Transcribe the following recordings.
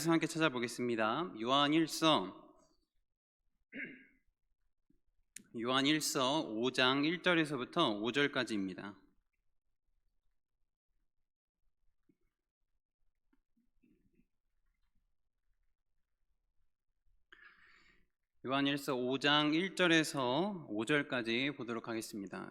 함께 찾아보겠습니다. 요한일서 5장 1절에서부터 5절까지입니다. 요한일서 5장 1절에서 5절까지 보도록 하겠습니다.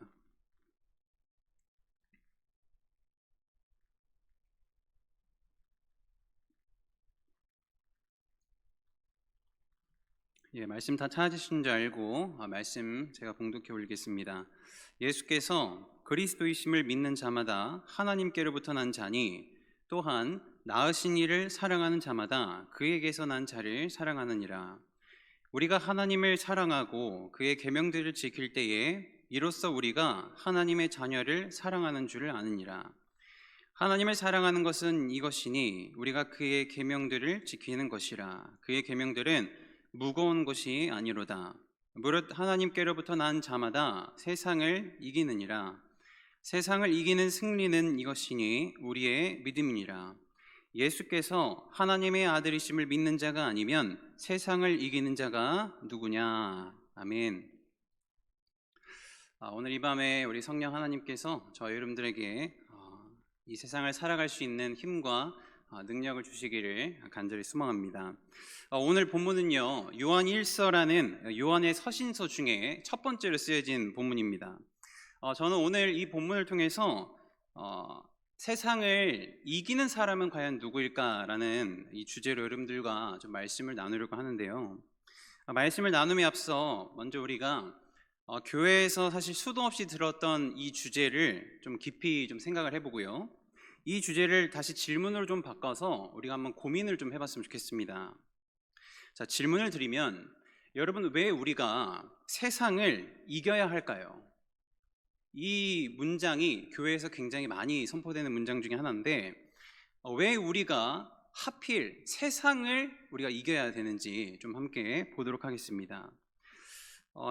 말씀 다 찾으신 줄 알고 말씀 제가 봉독해 올리겠습니다. 예수께서 그리스도이심을 믿는 자마다 하나님께로부터 난 자니 또한 낳으신 이를 사랑하는 자마다 그에게서 난 자를 사랑하느니라. 우리가 하나님을 사랑하고 그의 계명들을 지킬 때에 이로써 우리가 하나님의 자녀를 사랑하는 줄을 아느니라. 하나님을 사랑하는 것은 이것이니 우리가 그의 계명들을 지키는 것이라. 그의 계명들은 무거운 것이 아니로다. 무릇 하나님께로부터 난 자마다 세상을 이기느니라. 세상을 이기는 승리는 이것이니 우리의 믿음이니라. 예수께서 하나님의 아들이심을 믿는 자가 아니면 세상을 이기는 자가 누구냐. 아멘. 오늘 이 밤에 우리 성령 하나님께서 저희 여러분들에게 이 세상을 살아갈 수 있는 힘과 능력을 주시기를 간절히 소망합니다. 오늘 본문은요, 요한 1서라는 요한의 서신서 중에 첫 번째로 쓰여진 본문입니다. 저는 오늘 이 본문을 통해서 세상을 이기는 사람은 과연 누구일까라는 이 주제로 여러분들과 좀 말씀을 나누려고 하는데요. 말씀을 나눔에 앞서 먼저 우리가 교회에서 사실 수도 없이 들었던 이 주제를 좀 깊이 좀 생각을 해보고요. 이 주제를 다시 질문으로 좀 바꿔서 우리가 한번 고민을 좀 해봤으면 좋겠습니다. 자, 질문을 드리면 여러분, 왜 우리가 세상을 이겨야 할까요? 이 문장이 교회에서 굉장히 많이 선포되는 문장 중에 하나인데 왜 우리가 하필 세상을 우리가 이겨야 되는지 좀 함께 보도록 하겠습니다.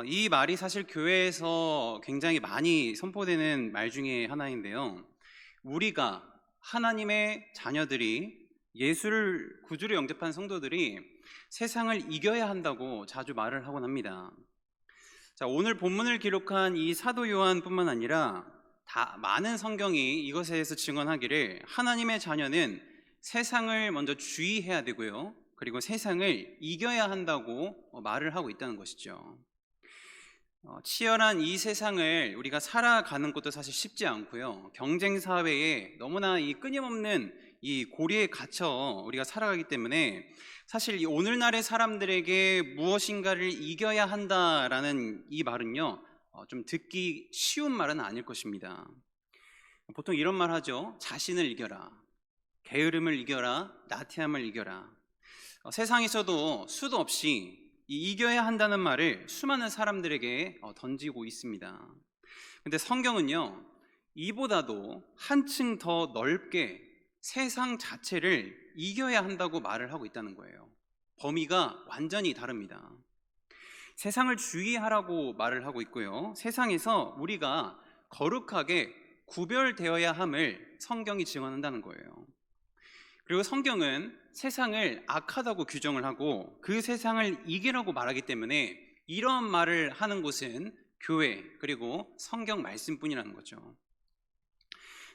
이 말이 사실 교회에서 굉장히 많이 선포되는 말 중에 하나인데요. 우리가 하나님의 자녀들이 예수를 구주로 영접한 성도들이 세상을 이겨야 한다고 자주 말을 하곤 합니다. 자, 오늘 본문을 기록한 이 사도 요한뿐만 아니라 많은 성경이 이것에 대해서 증언하기를 하나님의 자녀는 세상을 먼저 주의해야 되고요, 그리고 세상을 이겨야 한다고 말을 하고 있다는 것이죠. 치열한 이 세상을 우리가 살아가는 것도 사실 쉽지 않고요, 경쟁 사회에 너무나 이 끊임없는 이 고리에 갇혀 우리가 살아가기 때문에 사실 이 오늘날의 사람들에게 무엇인가를 이겨야 한다라는 이 말은요, 좀 듣기 쉬운 말은 아닐 것입니다. 보통 이런 말 하죠. 자신을 이겨라, 게으름을 이겨라, 나태함을 이겨라. 세상에서도 수도 없이 이 이겨야 한다는 말을 수많은 사람들에게 던지고 있습니다. 근데 성경은요, 이보다도 한층 더 넓게 세상 자체를 이겨야 한다고 말을 하고 있다는 거예요. 범위가 완전히 다릅니다. 세상을 주의하라고 말을 하고 있고요, 세상에서 우리가 거룩하게 구별되어야 함을 성경이 증언한다는 거예요. 그리고 성경은 세상을 악하다고 규정을 하고 그 세상을 이기라고 말하기 때문에 이런 말을 하는 곳은 교회 그리고 성경 말씀뿐이라는 거죠.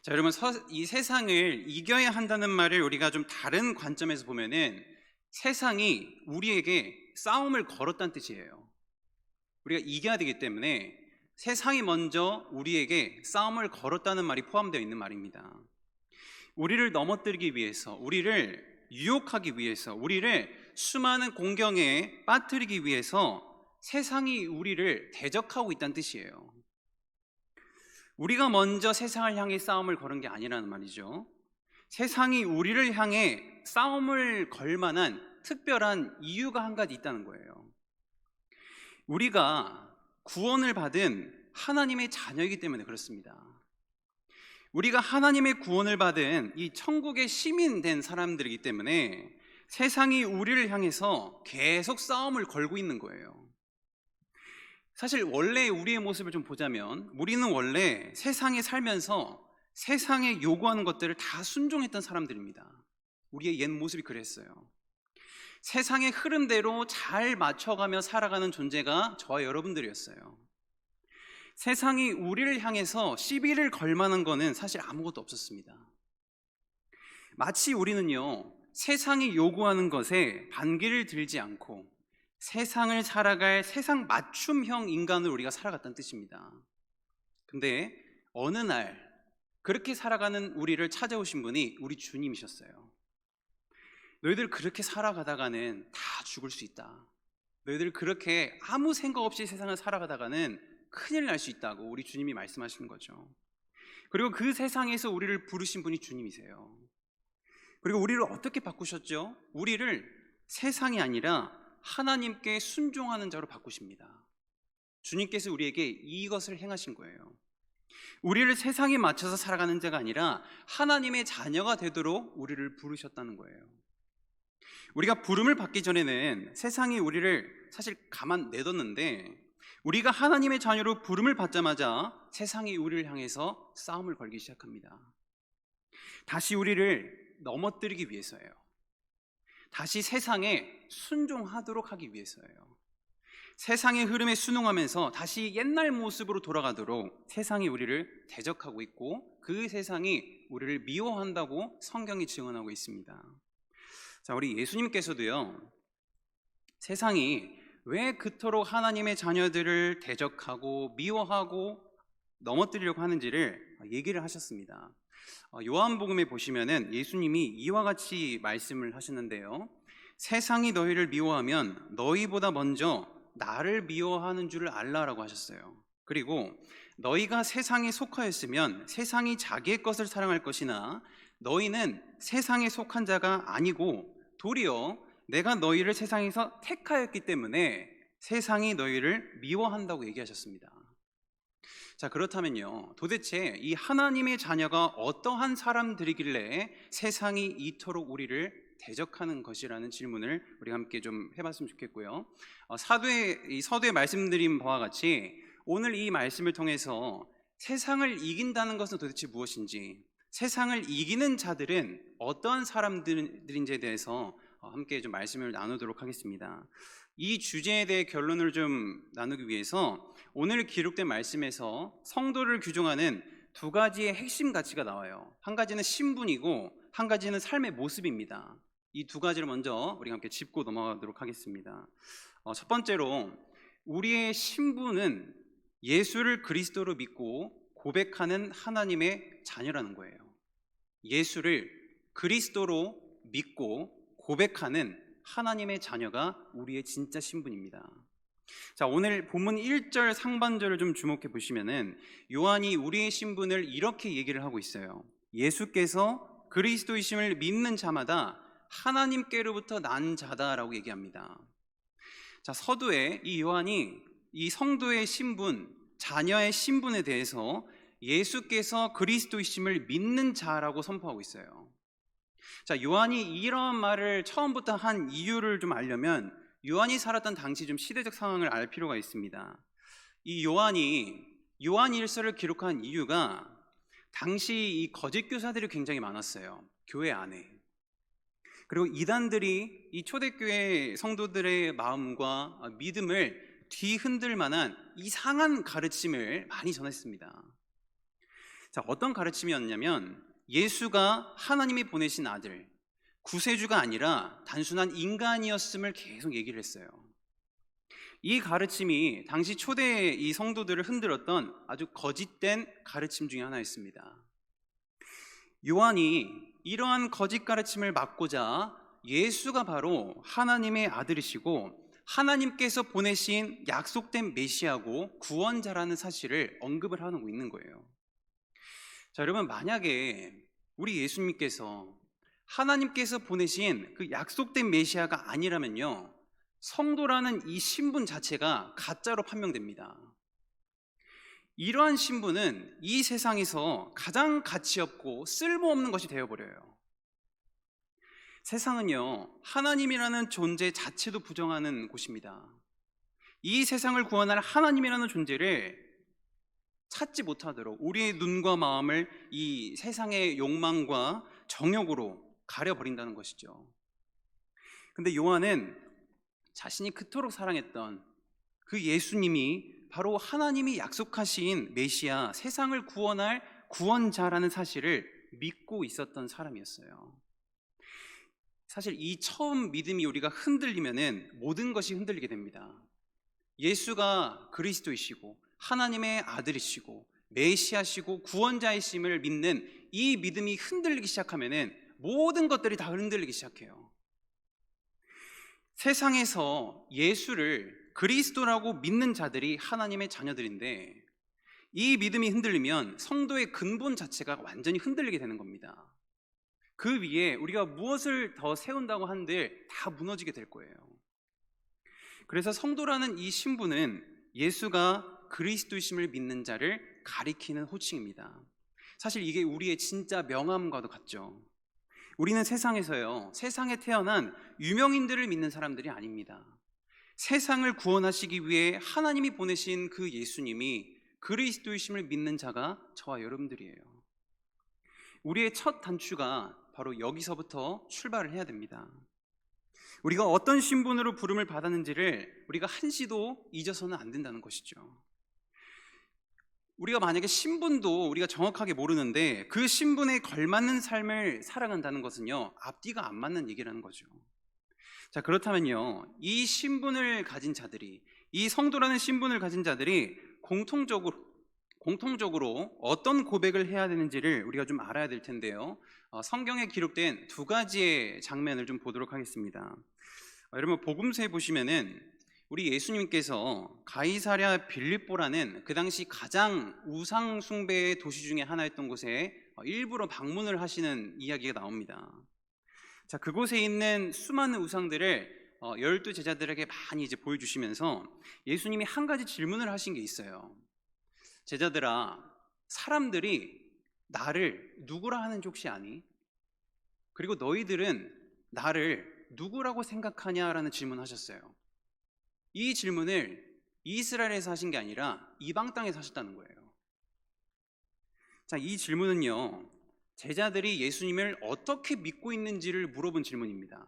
자, 여러분, 이 세상을 이겨야 한다는 말을 우리가 좀 다른 관점에서 보면은 세상이 우리에게 싸움을 걸었다는 뜻이에요. 우리가 이겨야 되기 때문에 세상이 먼저 우리에게 싸움을 걸었다는 말이 포함되어 있는 말입니다. 우리를 넘어뜨리기 위해서, 우리를 유혹하기 위해서, 우리를 수많은 공경에 빠뜨리기 위해서 세상이 우리를 대적하고 있다는 뜻이에요. 우리가 먼저 세상을 향해 싸움을 거는 게 아니라는 말이죠. 세상이 우리를 향해 싸움을 걸 만한 특별한 이유가 한 가지 있다는 거예요. 우리가 구원을 받은 하나님의 자녀이기 때문에 그렇습니다. 우리가 하나님의 구원을 받은 이 천국의 시민 된 사람들이기 때문에 세상이 우리를 향해서 계속 싸움을 걸고 있는 거예요. 사실 원래 우리의 모습을 좀 보자면 우리는 원래 세상에 살면서 세상에 요구하는 것들을 다 순종했던 사람들입니다. 우리의 옛 모습이 그랬어요. 세상의 흐름대로 잘 맞춰가며 살아가는 존재가 저와 여러분들이었어요. 세상이 우리를 향해서 시비를 걸 만한 거는 사실 아무것도 없었습니다. 마치 우리는요, 세상이 요구하는 것에 반기를 들지 않고 세상을 살아갈 세상 맞춤형 인간으로 우리가 살아갔다는 뜻입니다. 근데 어느 날 그렇게 살아가는 우리를 찾아오신 분이 우리 주님이셨어요. 너희들 그렇게 살아가다가는 다 죽을 수 있다. 너희들 그렇게 아무 생각 없이 세상을 살아가다가는 큰일 날 수 있다고 우리 주님이 말씀하시는 거죠. 그리고 그 세상에서 우리를 부르신 분이 주님이세요. 그리고 우리를 어떻게 바꾸셨죠? 우리를 세상이 아니라 하나님께 순종하는 자로 바꾸십니다. 주님께서 우리에게 이것을 행하신 거예요. 우리를 세상에 맞춰서 살아가는 자가 아니라 하나님의 자녀가 되도록 우리를 부르셨다는 거예요. 우리가 부름을 받기 전에는 세상이 우리를 사실 가만 내뒀는데, 우리가 하나님의 자녀로 부름을 받자마자 세상이 우리를 향해서 싸움을 걸기 시작합니다. 다시 우리를 넘어뜨리기 위해서예요. 다시 세상에 순종하도록 하기 위해서예요. 세상의 흐름에 순응하면서 다시 옛날 모습으로 돌아가도록 세상이 우리를 대적하고 있고, 그 세상이 우리를 미워한다고 성경이 증언하고 있습니다. 자, 우리 예수님께서도요, 세상이 왜 그토록 하나님의 자녀들을 대적하고 미워하고 넘어뜨리려고 하는지를 얘기를 하셨습니다. 요한복음에 보시면은 예수님이 이와 같이 말씀을 하셨는데요, 세상이 너희를 미워하면 너희보다 먼저 나를 미워하는 줄을 알라라고 하셨어요. 그리고 너희가 세상에 속하였으면 세상이 자기의 것을 사랑할 것이나 너희는 세상에 속한 자가 아니고 도리어 내가 너희를 세상에서 택하였기 때문에 세상이 너희를 미워한다고 얘기하셨습니다. 자, 그렇다면요, 도대체 이 하나님의 자녀가 어떠한 사람들이길래 세상이 이토록 우리를 대적하는 것이라는 질문을 우리 함께 좀 해봤으면 좋겠고요. 서두에 말씀드린 바와 같이 오늘 이 말씀을 통해서 세상을 이긴다는 것은 도대체 무엇인지, 세상을 이기는 자들은 어떠한 사람들인지에 대해서 함께 좀 말씀을 나누도록 하겠습니다. 이 주제에 대해 결론을 좀 나누기 위해서 오늘 기록된 말씀에서 성도를 규정하는 두 가지의 핵심 가치가 나와요. 한 가지는 신분이고 한 가지는 삶의 모습입니다. 이 두 가지를 먼저 우리 함께 짚고 넘어가도록 하겠습니다. 첫 번째로, 우리의 신분은 예수를 그리스도로 믿고 고백하는 하나님의 자녀라는 거예요. 예수를 그리스도로 믿고 고백하는 하나님의 자녀가 우리의 진짜 신분입니다. 자, 오늘 본문 1절 상반절을 좀 주목해 보시면은 요한이 우리의 신분을 이렇게 얘기를 하고 있어요. 예수께서 그리스도이심을 믿는 자마다 하나님께로부터 난 자다라고 얘기합니다. 자, 서두에 이 요한이 이 성도의 신분, 자녀의 신분에 대해서 예수께서 그리스도이심을 믿는 자라고 선포하고 있어요. 자, 요한이 이런 말을 처음부터 한 이유를 좀 알려면 요한이 살았던 당시 좀 시대적 상황을 알 필요가 있습니다. 이 요한이 요한일서를 기록한 이유가 당시 이 거짓 교사들이 굉장히 많았어요. 교회 안에. 그리고 이단들이 이 초대교회 성도들의 마음과 믿음을 뒤흔들 만한 이상한 가르침을 많이 전했습니다. 자, 어떤 가르침이었냐면 예수가 하나님이 보내신 아들, 구세주가 아니라 단순한 인간이었음을 계속 얘기를 했어요. 이 가르침이 당시 초대 이 성도들을 흔들었던 아주 거짓된 가르침 중에 하나였습니다. 요한이 이러한 거짓 가르침을 막고자 예수가 바로 하나님의 아들이시고 하나님께서 보내신 약속된 메시아고 구원자라는 사실을 언급을 하고 있는 거예요. 자, 여러분, 만약에 우리 예수님께서 하나님께서 보내신 그 약속된 메시아가 아니라면요, 성도라는 이 신분 자체가 가짜로 판명됩니다. 이러한 신분은 이 세상에서 가장 가치 없고 쓸모없는 것이 되어버려요. 세상은요, 하나님이라는 존재 자체도 부정하는 곳입니다. 이 세상을 구원할 하나님이라는 존재를 찾지 못하도록 우리의 눈과 마음을 이 세상의 욕망과 정욕으로 가려버린다는 것이죠. 근데 요한은 자신이 그토록 사랑했던 그 예수님이 바로 하나님이 약속하신 메시아, 세상을 구원할 구원자라는 사실을 믿고 있었던 사람이었어요. 사실 이 처음 믿음이 우리가 흔들리면은 모든 것이 흔들리게 됩니다. 예수가 그리스도이시고 하나님의 아들이시고 메시아시고 구원자이심을 믿는 이 믿음이 흔들리기 시작하면은 모든 것들이 다 흔들리기 시작해요. 세상에서 예수를 그리스도라고 믿는 자들이 하나님의 자녀들인데, 이 믿음이 흔들리면 성도의 근본 자체가 완전히 흔들리게 되는 겁니다. 그 위에 우리가 무엇을 더 세운다고 한들 다 무너지게 될 거예요. 그래서 성도라는 이 신분은 예수가 그리스도이심을 믿는 자를 가리키는 호칭입니다. 사실 이게 우리의 진짜 명함과도 같죠. 우리는 세상에서요, 세상에 태어난 유명인들을 믿는 사람들이 아닙니다. 세상을 구원하시기 위해 하나님이 보내신 그 예수님이 그리스도이심을 믿는 자가 저와 여러분들이에요. 우리의 첫 단추가 바로 여기서부터 출발을 해야 됩니다. 우리가 어떤 신분으로 부름을 받았는지를 우리가 한시도 잊어서는 안 된다는 것이죠. 우리가 만약에 신분도 우리가 정확하게 모르는데 그 신분에 걸맞는 삶을 살아간다는 것은요, 앞뒤가 안 맞는 얘기라는 거죠. 자, 그렇다면요, 이 신분을 가진 자들이, 이 성도라는 신분을 가진 자들이 공통적으로 어떤 고백을 해야 되는지를 우리가 좀 알아야 될 텐데요. 성경에 기록된 두 가지의 장면을 좀 보도록 하겠습니다. 여러분, 복음서에 보시면은 우리 예수님께서 가이사랴 빌립보라는 그 당시 가장 우상 숭배의 도시 중에 하나였던 곳에 일부러 방문을 하시는 이야기가 나옵니다. 자, 그곳에 있는 수많은 우상들을 12 제자들에게 많이 이제 보여주시면서 예수님이 한 가지 질문을 하신 게 있어요. 제자들아, 사람들이 나를 누구라 하는지 혹시 아니? 그리고 너희들은 나를 누구라고 생각하냐라는 질문하셨어요. 이 질문을 이스라엘에서 하신 게 아니라 이방 땅에서 하셨다는 거예요. 자, 이 질문은요, 제자들이 예수님을 어떻게 믿고 있는지를 물어본 질문입니다.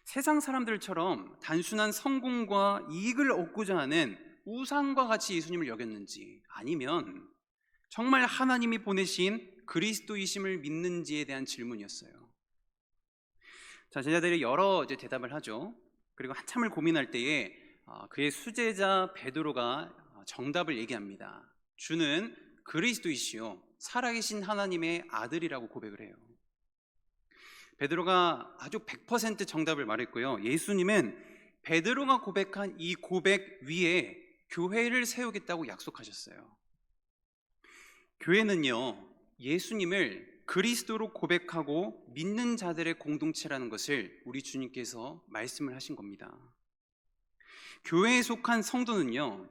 세상 사람들처럼 단순한 성공과 이익을 얻고자 하는 우상과 같이 예수님을 여겼는지, 아니면 정말 하나님이 보내신 그리스도이심을 믿는지에 대한 질문이었어요. 자, 제자들이 여러 대답을 하죠. 그리고 한참을 고민할 때에 그의 수제자 베드로가 정답을 얘기합니다. 주는 그리스도이시요 살아계신 하나님의 아들이라고 고백을 해요. 베드로가 아주 100% 정답을 말했고요. 예수님은 베드로가 고백한 이 고백 위에 교회를 세우겠다고 약속하셨어요. 교회는요, 예수님을 그리스도로 고백하고 믿는 자들의 공동체라는 것을 우리 주님께서 말씀을 하신 겁니다. 교회에 속한 성도는요,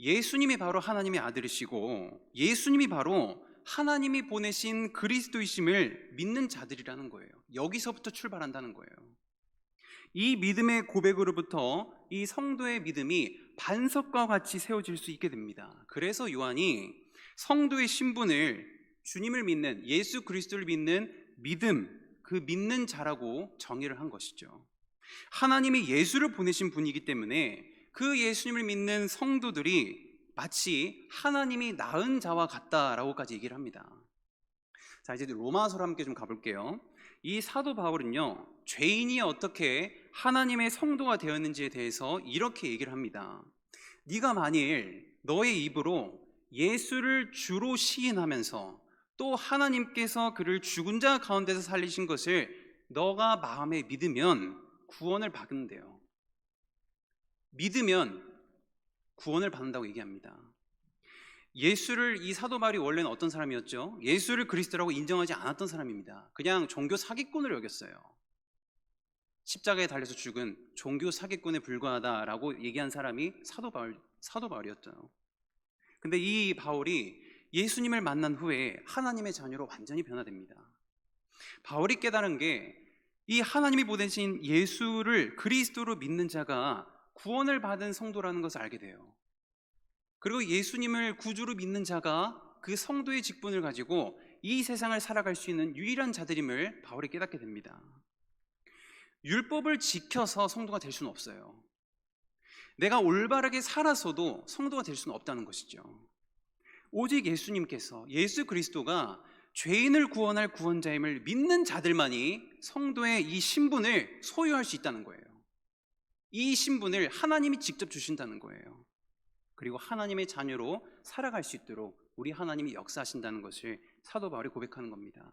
예수님이 바로 하나님의 아들이시고 예수님이 바로 하나님이 보내신 그리스도이심을 믿는 자들이라는 거예요. 여기서부터 출발한다는 거예요. 이 믿음의 고백으로부터 이 성도의 믿음이 반석과 같이 세워질 수 있게 됩니다. 그래서 요한이 성도의 신분을 주님을 믿는, 예수 그리스도를 믿는 믿음, 그 믿는 자라고 정의를 한 것이죠. 하나님이 예수를 보내신 분이기 때문에 그 예수님을 믿는 성도들이 마치 하나님이 낳은 자와 같다라고까지 얘기를 합니다. 자, 이제 로마서로 함께 좀 가볼게요. 이 사도 바울은요, 죄인이 어떻게 하나님의 성도가 되었는지에 대해서 이렇게 얘기를 합니다. 네가 만일 너의 입으로 예수를 주로 시인하면서 또 하나님께서 그를 죽은 자 가운데서 살리신 것을 너가 마음에 믿으면 구원을 받는데요. 믿으면 구원을 받는다고 얘기합니다. 예수를, 이 사도 바울이 원래는 어떤 사람이었죠? 예수를 그리스도라고 인정하지 않았던 사람입니다. 그냥 종교 사기꾼으로 여겼어요. 십자가에 달려서 죽은 종교 사기꾼에 불과하다라고 얘기한 사람이 사도 바울이었죠. 근데 이 바울이 예수님을 만난 후에 하나님의 자녀로 완전히 변화됩니다. 바울이 깨달은 게 이 하나님이 보내신 예수를 그리스도로 믿는 자가 구원을 받은 성도라는 것을 알게 돼요. 그리고 예수님을 구주로 믿는 자가 그 성도의 직분을 가지고 이 세상을 살아갈 수 있는 유일한 자들임을 바울이 깨닫게 됩니다. 율법을 지켜서 성도가 될 수는 없어요. 내가 올바르게 살아서도 성도가 될 수는 없다는 것이죠. 오직 예수님께서, 예수 그리스도가 죄인을 구원할 구원자임을 믿는 자들만이 성도의 이 신분을 소유할 수 있다는 거예요. 이 신분을 하나님이 직접 주신다는 거예요. 그리고 하나님의 자녀로 살아갈 수 있도록 우리 하나님이 역사하신다는 것을 사도 바울이 고백하는 겁니다.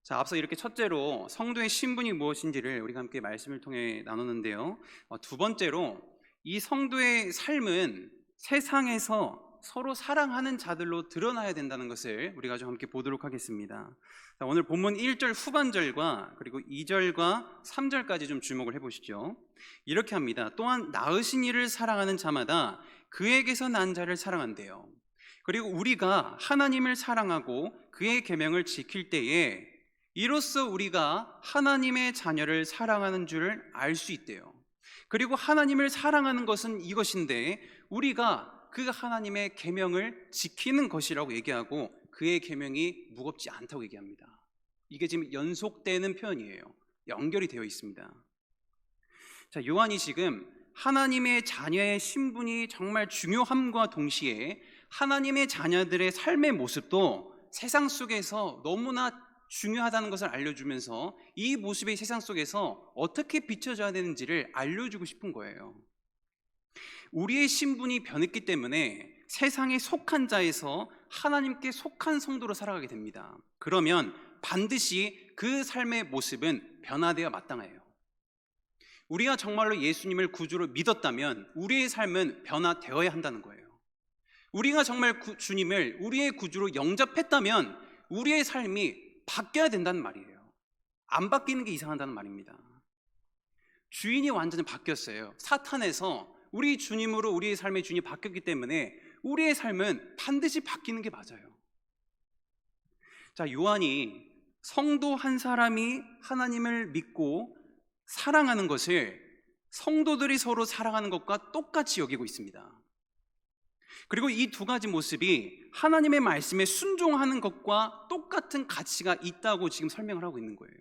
자, 앞서 이렇게 첫째로 성도의 신분이 무엇인지를 우리가 함께 말씀을 통해 나누는데요. 두 번째로 이 성도의 삶은 세상에서 서로 사랑하는 자들로 드러나야 된다는 것을 우리가 좀 함께 보도록 하겠습니다. 자, 오늘 본문 1절 후반절과 그리고 2절과 3절까지 좀 주목을 해보시죠. 이렇게 합니다. 또한 낳으신 이를 사랑하는 자마다 그에게서 난 자를 사랑한대요. 그리고 우리가 하나님을 사랑하고 그의 계명을 지킬 때에 이로써 우리가 하나님의 자녀를 사랑하는 줄을 알 수 있대요. 그리고 하나님을 사랑하는 것은 이것인데 우리가 그 하나님의 계명을 지키는 것이라고 얘기하고 그의 계명이 무겁지 않다고 얘기합니다. 이게 지금 연속되는 표현이에요. 연결이 되어 있습니다. 자, 요한이 지금 하나님의 자녀의 신분이 정말 중요함과 동시에 하나님의 자녀들의 삶의 모습도 세상 속에서 너무나 중요하다는 것을 알려주면서 이 모습이 세상 속에서 어떻게 비춰져야 되는지를 알려주고 싶은 거예요. 우리의 신분이 변했기 때문에 세상에 속한 자에서 하나님께 속한 성도로 살아가게 됩니다. 그러면 반드시 그 삶의 모습은 변화되어 마땅해요. 우리가 정말로 예수님을 구주로 믿었다면 우리의 삶은 변화되어야 한다는 거예요. 우리가 정말 주님을 우리의 구주로 영접했다면 우리의 삶이 바뀌어야 된다는 말이에요. 안 바뀌는 게 이상하다는 말입니다. 주인이 완전히 바뀌었어요. 사탄에서 우리 주님으로 우리의 삶의 주인이 바뀌었기 때문에 우리의 삶은 반드시 바뀌는 게 맞아요. 자, 요한이 성도 한 사람이 하나님을 믿고 사랑하는 것을 성도들이 서로 사랑하는 것과 똑같이 여기고 있습니다. 그리고 이 두 가지 모습이 하나님의 말씀에 순종하는 것과 똑같은 가치가 있다고 지금 설명을 하고 있는 거예요.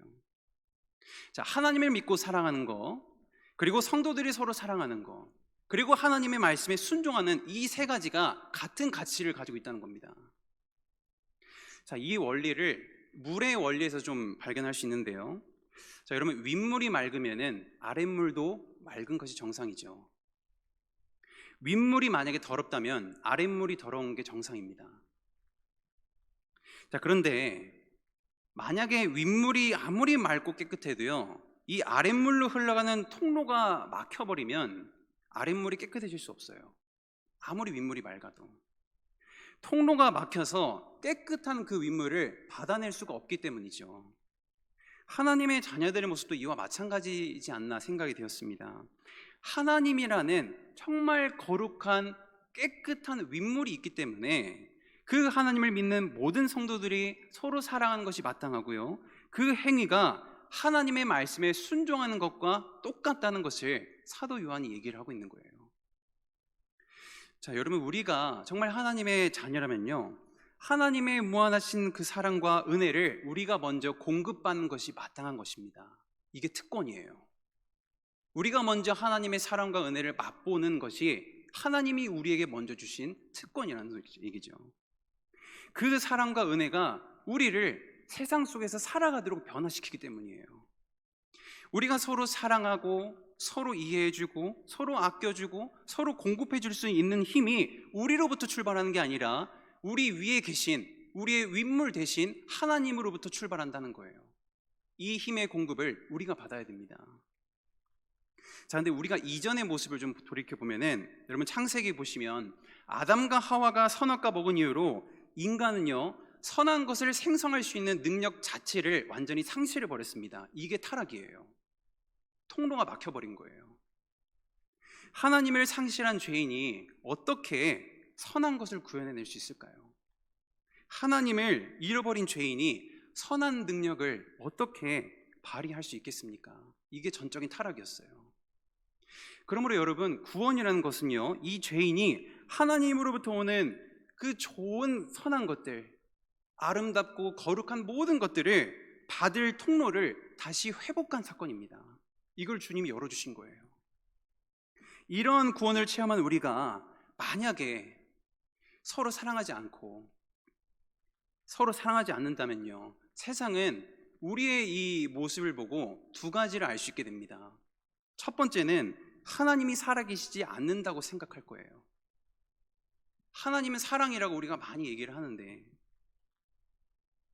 자, 하나님을 믿고 사랑하는 거, 그리고 성도들이 서로 사랑하는 거, 그리고 하나님의 말씀에 순종하는 이 세 가지가 같은 가치를 가지고 있다는 겁니다. 자, 이 원리를 물의 원리에서 좀 발견할 수 있는데요. 자, 여러분, 윗물이 맑으면은 아랫물도 맑은 것이 정상이죠. 윗물이 만약에 더럽다면 아랫물이 더러운 게 정상입니다. 자, 그런데 만약에 윗물이 아무리 맑고 깨끗해도요, 이 아랫물로 흘러가는 통로가 막혀버리면 아랫물이 깨끗해질 수 없어요. 아무리 윗물이 맑아도 통로가 막혀서 깨끗한 그 윗물을 받아낼 수가 없기 때문이죠. 하나님의 자녀들의 모습도 이와 마찬가지이지 않나 생각이 되었습니다. 하나님이라는 정말 거룩한 깨끗한 윗물이 있기 때문에 그 하나님을 믿는 모든 성도들이 서로 사랑하는 것이 마땅하고요, 그 행위가 하나님의 말씀에 순종하는 것과 똑같다는 것을 사도 요한이 얘기를 하고 있는 거예요. 자, 여러분, 우리가 정말 하나님의 자녀라면요, 하나님의 무한하신 그 사랑과 은혜를 우리가 먼저 공급받는 것이 마땅한 것입니다. 이게 특권이에요. 우리가 먼저 하나님의 사랑과 은혜를 맛보는 것이 하나님이 우리에게 먼저 주신 특권이라는 얘기죠. 그 사랑과 은혜가 우리를 세상 속에서 살아가도록 변화시키기 때문이에요. 우리가 서로 사랑하고 서로 이해해주고 서로 아껴주고 서로 공급해줄 수 있는 힘이 우리로부터 출발하는 게 아니라 우리 위에 계신 우리의 윗물 대신 하나님으로부터 출발한다는 거예요. 이 힘의 공급을 우리가 받아야 됩니다. 자, 근데 우리가 이전의 모습을 좀 돌이켜보면은, 여러분 창세기 보시면 아담과 하와가 선악과 먹은 이후로 인간은요, 선한 것을 생성할 수 있는 능력 자체를 완전히 상실해 버렸습니다. 이게 타락이에요. 통로가 막혀버린 거예요. 하나님을 상실한 죄인이 어떻게 선한 것을 구현해낼 수 있을까요? 하나님을 잃어버린 죄인이 선한 능력을 어떻게 발휘할 수 있겠습니까? 이게 전적인 타락이었어요. 그러므로 여러분, 구원이라는 것은요, 이 죄인이 하나님으로부터 오는 그 좋은 선한 것들, 아름답고 거룩한 모든 것들을 받을 통로를 다시 회복한 사건입니다. 이걸 주님이 열어주신 거예요. 이런 구원을 체험한 우리가 만약에 서로 사랑하지 않는다면요, 세상은 우리의 이 모습을 보고 두 가지를 알 수 있게 됩니다. 첫 번째는 하나님이 살아계시지 않는다고 생각할 거예요. 하나님은 사랑이라고 우리가 많이 얘기를 하는데,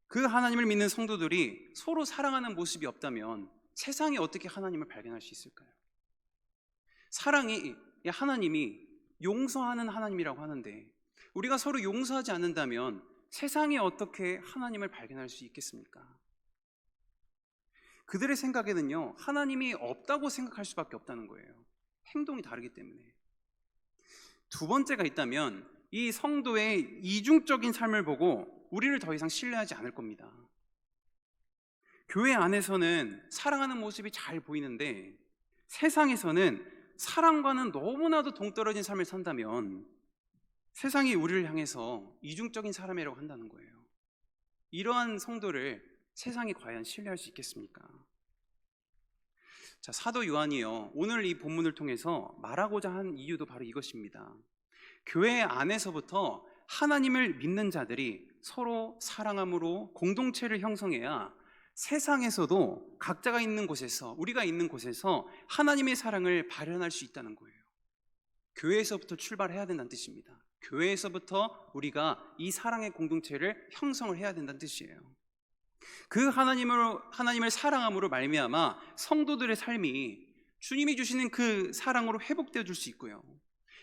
그 하나님을 믿는 성도들이 서로 사랑하는 모습이 없다면 세상에 어떻게 하나님을 발견할 수 있을까요? 사랑이, 하나님이 용서하는 하나님이라고 하는데, 우리가 서로 용서하지 않는다면 세상에 어떻게 하나님을 발견할 수 있겠습니까? 그들의 생각에는요, 하나님이 없다고 생각할 수밖에 없다는 거예요. 행동이 다르기 때문에. 두 번째가 있다면 이 성도의 이중적인 삶을 보고 우리를 더 이상 신뢰하지 않을 겁니다. 교회 안에서는 사랑하는 모습이 잘 보이는데 세상에서는 사랑과는 너무나도 동떨어진 삶을 산다면 세상이 우리를 향해서 이중적인 사람이라고 한다는 거예요. 이러한 성도를 세상이 과연 신뢰할 수 있겠습니까? 자, 사도 요한이요, 오늘 이 본문을 통해서 말하고자 한 이유도 바로 이것입니다. 교회 안에서부터 하나님을 믿는 자들이 서로 사랑함으로 공동체를 형성해야 세상에서도 각자가 있는 곳에서, 우리가 있는 곳에서 하나님의 사랑을 발현할 수 있다는 거예요. 교회에서부터 출발해야 된다는 뜻입니다. 교회에서부터 우리가 이 사랑의 공동체를 형성을 해야 된다는 뜻이에요. 그 하나님을 사랑함으로 말미암아 성도들의 삶이 주님이 주시는 그 사랑으로 회복되어 줄 수 있고요,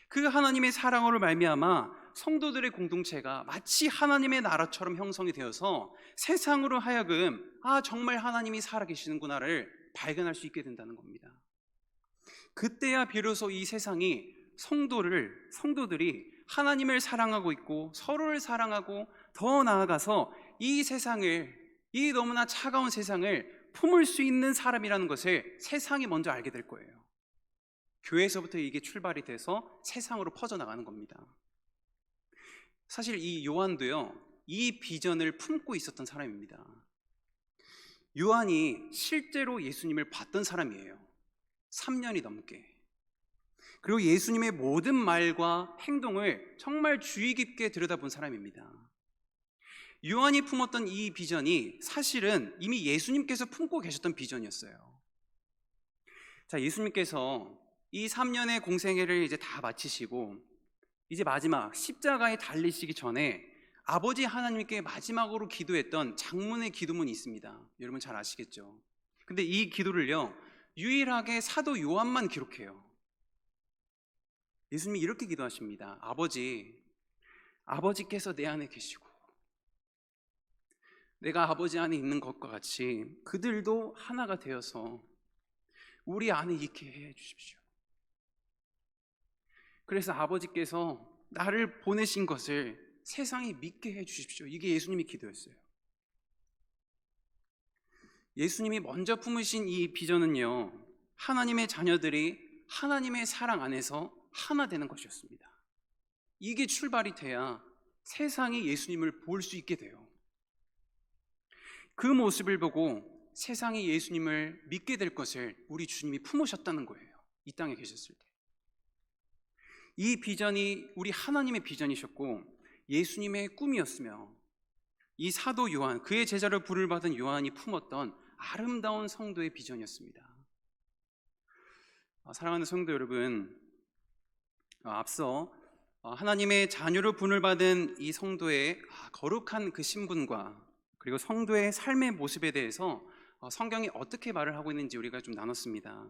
그 하나님의 사랑으로 말미암아 성도들의 공동체가 마치 하나님의 나라처럼 형성이 되어서 세상으로 하여금 정말 하나님이 살아계시는구나를 발견할 수 있게 된다는 겁니다. 그때야 비로소 이 세상이 성도들이 하나님을 사랑하고 있고 서로를 사랑하고 더 나아가서 이 세상을, 이 너무나 차가운 세상을 품을 수 있는 사람이라는 것을 세상이 먼저 알게 될 거예요. 교회에서부터 이게 출발이 돼서 세상으로 퍼져나가는 겁니다. 사실 이 요한도요, 이 비전을 품고 있었던 사람입니다. 요한이 실제로 예수님을 봤던 사람이에요. 3년이 넘게. 그리고 예수님의 모든 말과 행동을 정말 주의 깊게 들여다본 사람입니다. 요한이 품었던 이 비전이 사실은 이미 예수님께서 품고 계셨던 비전이었어요. 자, 예수님께서 이 3년의 공생애를 이제 다 마치시고 이제 마지막 십자가에 달리시기 전에 아버지 하나님께 마지막으로 기도했던 장문의 기도문이 있습니다. 여러분 잘 아시겠죠? 근데 이 기도를요, 유일하게 사도 요한만 기록해요. 예수님이 이렇게 기도하십니다. 아버지께서 내 안에 계시고 내가 아버지 안에 있는 것과 같이 그들도 하나가 되어서 우리 안에 있게 해 주십시오. 그래서 아버지께서 나를 보내신 것을 세상이 믿게 해 주십시오. 이게 예수님의 기도였어요. 예수님이 먼저 품으신 이 비전은요, 하나님의 자녀들이 하나님의 사랑 안에서 하나 되는 것이었습니다. 이게 출발이 돼야 세상이 예수님을 볼 수 있게 돼요. 그 모습을 보고 세상이 예수님을 믿게 될 것을 우리 주님이 품으셨다는 거예요. 이 땅에 계셨을 때. 이 비전이 우리 하나님의 비전이셨고 예수님의 꿈이었으며, 이 사도 요한, 그의 제자로 부를 받은 요한이 품었던 아름다운 성도의 비전이었습니다. 사랑하는 성도 여러분, 앞서 하나님의 자녀로 분을 받은 이 성도의 거룩한 그 신분과 그리고 성도의 삶의 모습에 대해서 성경이 어떻게 말을 하고 있는지 우리가 좀 나눴습니다.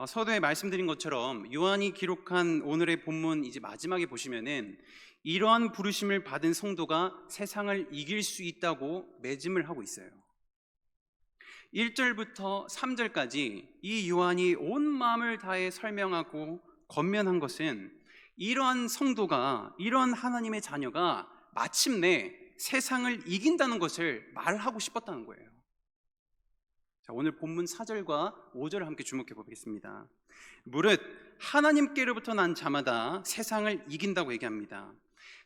서두에 말씀드린 것처럼 요한이 기록한 오늘의 본문 이제 마지막에 보시면은 이러한 부르심을 받은 성도가 세상을 이길 수 있다고 매짐을 하고 있어요. 1절부터 3절까지 이 요한이 온 마음을 다해 설명하고 권면한 것은 이러한 성도가, 이러한 하나님의 자녀가 마침내 세상을 이긴다는 것을 말하고 싶었다는 거예요. 자, 오늘 본문 4절과 5절을 함께 주목해 보겠습니다. 무릇 하나님께로부터 난 자마다 세상을 이긴다고 얘기합니다.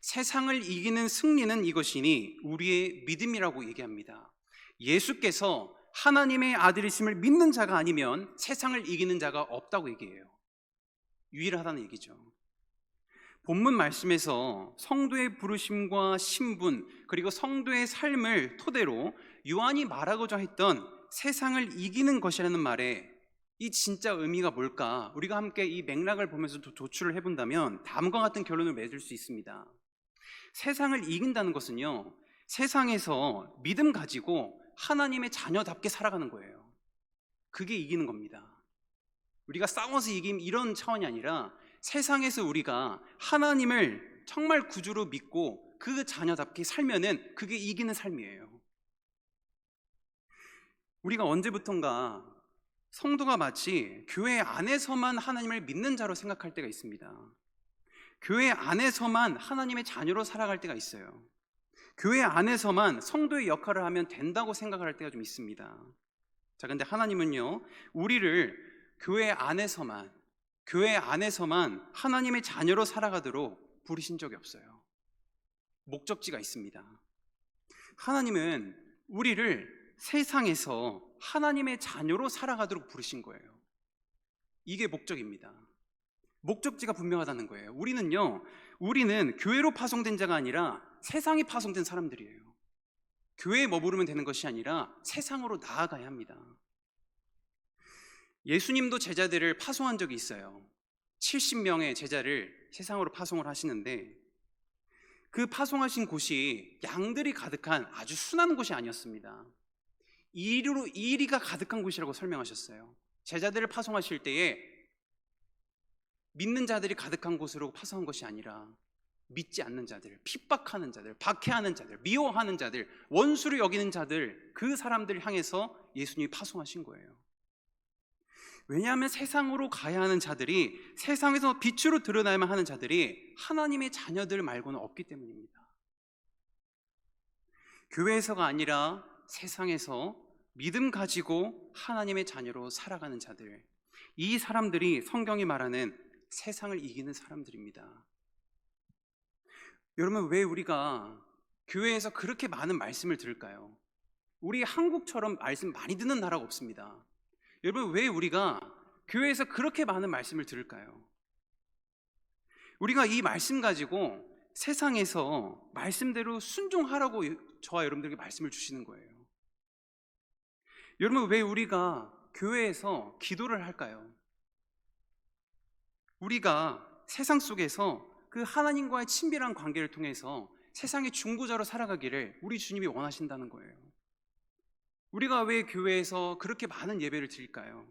세상을 이기는 승리는 이것이니 우리의 믿음이라고 얘기합니다. 예수께서 하나님의 아들이심을 믿는 자가 아니면 세상을 이기는 자가 없다고 얘기해요. 유일하다는 얘기죠. 본문 말씀에서 성도의 부르심과 신분, 그리고 성도의 삶을 토대로 요한이 말하고자 했던 세상을 이기는 것이라는 말에 이 진짜 의미가 뭘까? 우리가 함께 이 맥락을 보면서 도출을 해본다면 다음과 같은 결론을 맺을 수 있습니다. 세상을 이긴다는 것은요, 세상에서 믿음 가지고 하나님의 자녀답게 살아가는 거예요. 그게 이기는 겁니다. 우리가 싸워서 이김 이런 차원이 아니라 세상에서 우리가 하나님을 정말 구주로 믿고 그 자녀답게 살면은 그게 이기는 삶이에요. 우리가 언제부턴가 성도가 마치 교회 안에서만 하나님을 믿는 자로 생각할 때가 있습니다. 교회 안에서만 하나님의 자녀로 살아갈 때가 있어요. 교회 안에서만 성도의 역할을 하면 된다고 생각할 때가 좀 있습니다. 자, 근데 하나님은요, 우리를 교회 안에서만 하나님의 자녀로 살아가도록 부르신 적이 없어요. 목적지가 있습니다. 하나님은 우리를 세상에서 하나님의 자녀로 살아가도록 부르신 거예요. 이게 목적입니다. 목적지가 분명하다는 거예요. 우리는 교회로 파송된 자가 아니라 세상에 파송된 사람들이에요. 교회에 머무르면 되는 것이 아니라 세상으로 나아가야 합니다. 예수님도 제자들을 파송한 적이 있어요. 70명의 제자를 세상으로 파송을 하시는데 그 파송하신 곳이 양들이 가득한 아주 순한 곳이 아니었습니다. 이리가 가득한 곳이라고 설명하셨어요. 제자들을 파송하실 때에 믿는 자들이 가득한 곳으로 파송한 것이 아니라 믿지 않는 자들, 핍박하는 자들, 박해하는 자들, 미워하는 자들, 원수로 여기는 자들, 그 사람들을 향해서 예수님이 파송하신 거예요. 왜냐하면 세상으로 가야 하는 자들이, 세상에서 빛으로 드러나야만 하는 자들이 하나님의 자녀들 말고는 없기 때문입니다. 교회에서가 아니라 세상에서 믿음 가지고 하나님의 자녀로 살아가는 자들, 이 사람들이 성경이 말하는 세상을 이기는 사람들입니다. 여러분, 왜 우리가 교회에서 그렇게 많은 말씀을 들을까요? 우리 한국처럼 말씀 많이 듣는 나라가 없습니다. 여러분, 왜 우리가 교회에서 그렇게 많은 말씀을 들을까요? 우리가 이 말씀 가지고 세상에서 말씀대로 순종하라고 저와 여러분들에게 말씀을 주시는 거예요. 여러분, 왜 우리가 교회에서 기도를 할까요? 우리가 세상 속에서 그 하나님과의 친밀한 관계를 통해서 세상의 중보자로 살아가기를 우리 주님이 원하신다는 거예요. 우리가 왜 교회에서 그렇게 많은 예배를 드릴까요?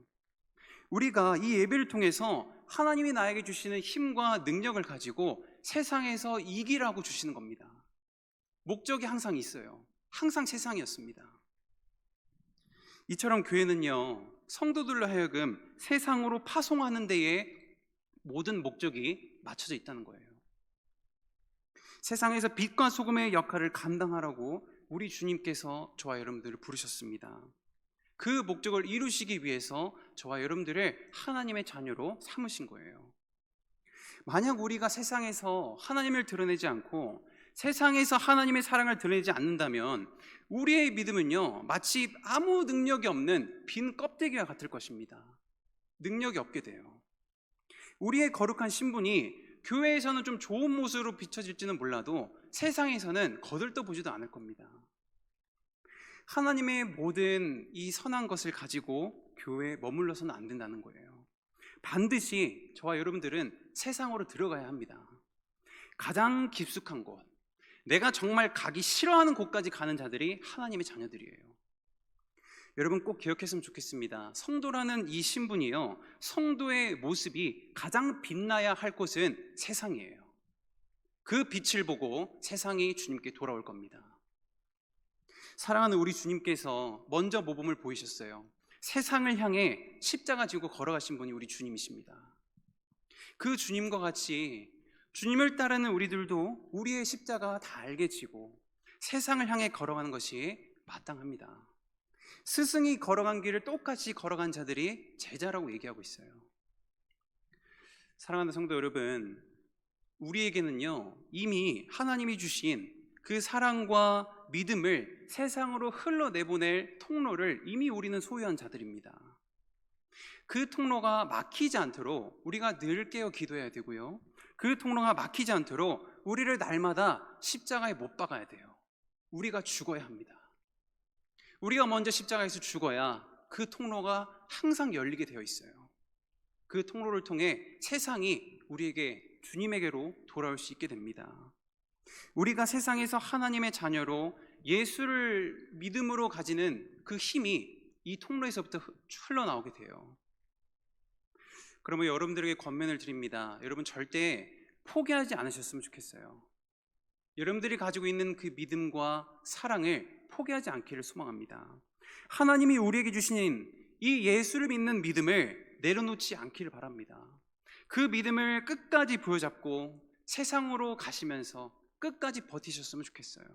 우리가 이 예배를 통해서 하나님이 나에게 주시는 힘과 능력을 가지고 세상에서 이기라고 주시는 겁니다. 목적이 항상 있어요. 항상 세상이었습니다. 이처럼 교회는요, 성도들로 하여금 세상으로 파송하는 데에 모든 목적이 맞춰져 있다는 거예요. 세상에서 빛과 소금의 역할을 감당하라고 우리 주님께서 저와 여러분들을 부르셨습니다. 그 목적을 이루시기 위해서 저와 여러분들을 하나님의 자녀로 삼으신 거예요. 만약 우리가 세상에서 하나님을 드러내지 않고 세상에서 하나님의 사랑을 드러내지 않는다면 우리의 믿음은요, 마치 아무 능력이 없는 빈 껍데기와 같을 것입니다. 능력이 없게 돼요. 우리의 거룩한 신분이 교회에서는 좀 좋은 모습으로 비춰질지는 몰라도 세상에서는 거들떠 보지도 않을 겁니다. 하나님의 모든 이 선한 것을 가지고 교회에 머물러서는 안 된다는 거예요. 반드시 저와 여러분들은 세상으로 들어가야 합니다. 가장 깊숙한 곳, 내가 정말 가기 싫어하는 곳까지 가는 자들이 하나님의 자녀들이에요. 여러분, 꼭 기억했으면 좋겠습니다. 성도라는 이 신분이요, 성도의 모습이 가장 빛나야 할 곳은 세상이에요. 그 빛을 보고 세상이 주님께 돌아올 겁니다. 사랑하는 우리 주님께서 먼저 모범을 보이셨어요. 세상을 향해 십자가 지고 걸어가신 분이 우리 주님이십니다. 그 주님과 같이 주님을 따르는 우리들도 우리의 십자가 다 알게 지고 세상을 향해 걸어가는 것이 마땅합니다. 스승이 걸어간 길을 똑같이 걸어간 자들이 제자라고 얘기하고 있어요. 사랑하는 성도 여러분, 우리에게는요, 이미 하나님이 주신 그 사랑과 믿음을 세상으로 흘러내보낼 통로를 이미 우리는 소유한 자들입니다. 그 통로가 막히지 않도록 우리가 늘 깨어 기도해야 되고요. 그 통로가 막히지 않도록 우리를 날마다 십자가에 못 박아야 돼요. 우리가 죽어야 합니다. 우리가 먼저 십자가에서 죽어야 그 통로가 항상 열리게 되어 있어요. 그 통로를 통해 세상이 우리에게 주님에게로 돌아올 수 있게 됩니다. 우리가 세상에서 하나님의 자녀로 예수를 믿음으로 가지는 그 힘이 이 통로에서부터 흘러나오게 돼요. 그러면 여러분들에게 권면을 드립니다. 여러분 절대 포기하지 않으셨으면 좋겠어요. 여러분들이 가지고 있는 그 믿음과 사랑을 포기하지 않기를 소망합니다. 하나님이 우리에게 주신 이 예수를 믿는 믿음을 내려놓지 않기를 바랍니다. 그 믿음을 끝까지 부여잡고 세상으로 가시면서 끝까지 버티셨으면 좋겠어요.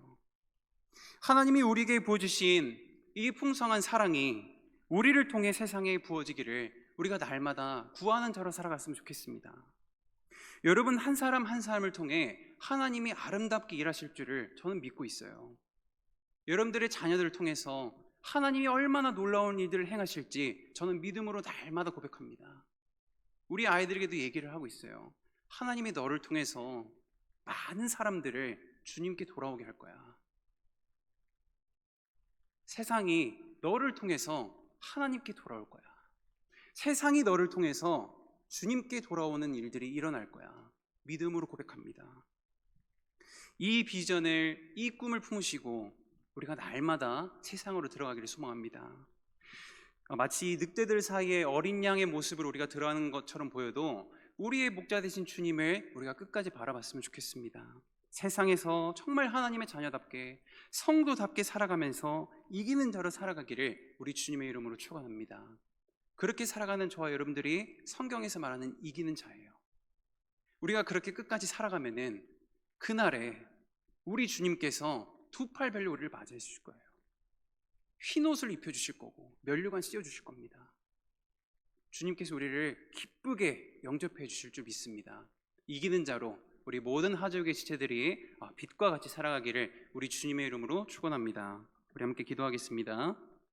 하나님이 우리에게 보여주신 이 풍성한 사랑이 우리를 통해 세상에 부어지기를 우리가 날마다 구하는 자로 살아갔으면 좋겠습니다. 여러분 한 사람 한 사람을 통해 하나님이 아름답게 일하실 줄을 저는 믿고 있어요. 여러분들의 자녀들을 통해서 하나님이 얼마나 놀라운 일들을 행하실지 저는 믿음으로 날마다 고백합니다. 우리 아이들에게도 얘기를 하고 있어요. 하나님이 너를 통해서 많은 사람들을 주님께 돌아오게 할 거야. 세상이 너를 통해서 하나님께 돌아올 거야. 세상이 너를 통해서 주님께 돌아오는 일들이 일어날 거야. 믿음으로 고백합니다. 이 비전을, 이 꿈을 품으시고 우리가 날마다 세상으로 들어가기를 소망합니다. 마치 늑대들 사이에 어린 양의 모습을 우리가 들어가는 것처럼 보여도 우리의 목자 되신 주님을 우리가 끝까지 바라봤으면 좋겠습니다. 세상에서 정말 하나님의 자녀답게 성도답게 살아가면서 이기는 자로 살아가기를 우리 주님의 이름으로 축원합니다. 그렇게 살아가는 저와 여러분들이 성경에서 말하는 이기는 자예요. 우리가 그렇게 끝까지 살아가면은 그날에 우리 주님께서 두 팔 별로 우리를 맞이해 주실 거예요. 흰 옷을 입혀주실 거고 면류관 씌워주실 겁니다. 주님께서 우리를 기쁘게 영접해 주실 줄 믿습니다. 이기는 자로 우리 모든 하족의 지체들이 빛과 같이 살아가기를 우리 주님의 이름으로 축원합니다. 우리 함께 기도하겠습니다.